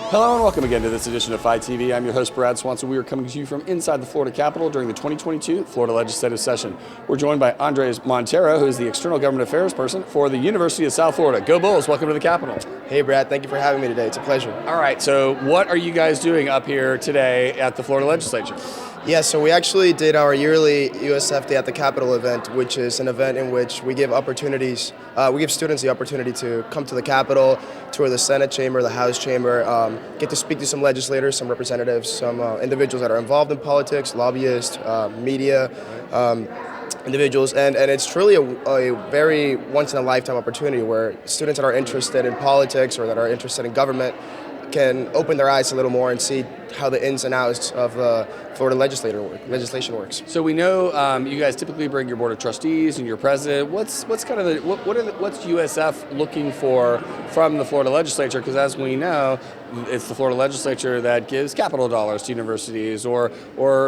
Hello and welcome again to this edition of Phi TV. I'm your host, Brad Swanson. We are coming to you from inside the Florida Capitol during the 2022 Florida Legislative Session. We're joined by Montero, who is the External Government Affairs person for the University of South Florida. Go Bulls, welcome to the Capitol. Hey Brad, thank you for having me today. It's a pleasure. All right, so what are you guys doing up here today at the Florida Legislature? Yeah, so we actually did our yearly USF Day at the Capitol event, which is an event in which we give opportunities, we give students the opportunity to come to the Capitol, tour the Senate chamber, the House chamber, get to speak to some legislators, some representatives, some individuals that are involved in politics, lobbyists, media, individuals, and it's truly a very once-in-a-lifetime opportunity where students that are interested in politics or that are interested in government can open their eyes a little more and see how the ins and outs of Florida legislation works. So we know you guys typically bring your board of trustees and your president. What's USF looking for from the Florida legislature? Because as we know, it's the Florida legislature that gives capital dollars to universities or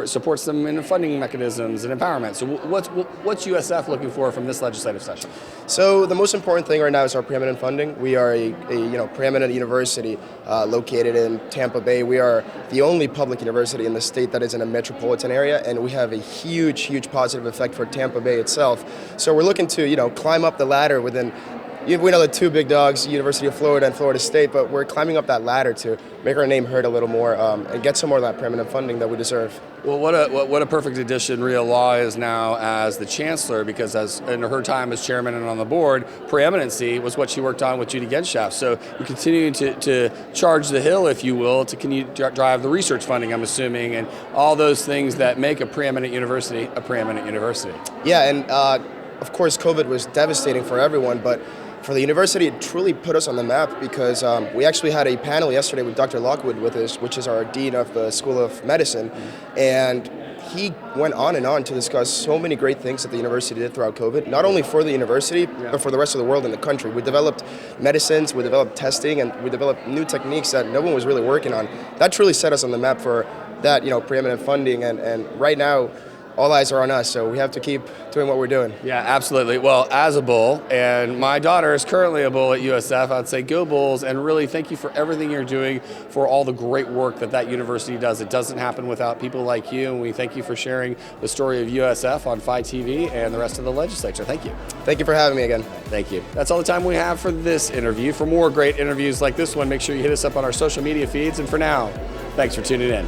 supports them in funding mechanisms and empowerment. So what's USF looking for from this legislative session? So the most important thing right now is our preeminent funding. We are a preeminent university located in Tampa Bay. We are the only public university in the state that is in a metropolitan area, and we have a huge positive effect for Tampa Bay itself. So we're looking to climb up the ladder within. We know the two big dogs, University of Florida and Florida State, but we're climbing up that ladder to make our name heard a little more and get some more of that preeminent funding that we deserve. Well, what a perfect addition Rhea Law is now as the chancellor, because as in her time as chairman and on the board, preeminency was what she worked on with Judy Genschaft. So you're continuing to charge the hill, if you will, to continue to drive the research funding, I'm assuming, and all those things that make a preeminent university a preeminent university. Yeah, and of course, COVID was devastating for everyone, but for the university, it truly put us on the map because we actually had a panel yesterday with Dr. Lockwood with us, which is our dean of the School of Medicine, and he went on and on to discuss so many great things that the university did throughout COVID, not only for the university, but for the rest of the world and the country. We developed medicines, we developed testing, and we developed new techniques that no one was really working on. That truly set us on the map for that, preeminent funding, and right now, all eyes are on us, so we have to keep doing what we're doing. Yeah, absolutely. Well, as a Bull, and my daughter is currently a Bull at USF, I'd say go Bulls, and really thank you for everything you're doing, for all the great work that university does. It doesn't happen without people like you, and we thank you for sharing the story of USF on Phi TV and the rest of the legislature. Thank you. Thank you for having me again. Thank you. That's all the time we have for this interview. For more great interviews like this one, make sure you hit us up on our social media feeds, and for now, thanks for tuning in.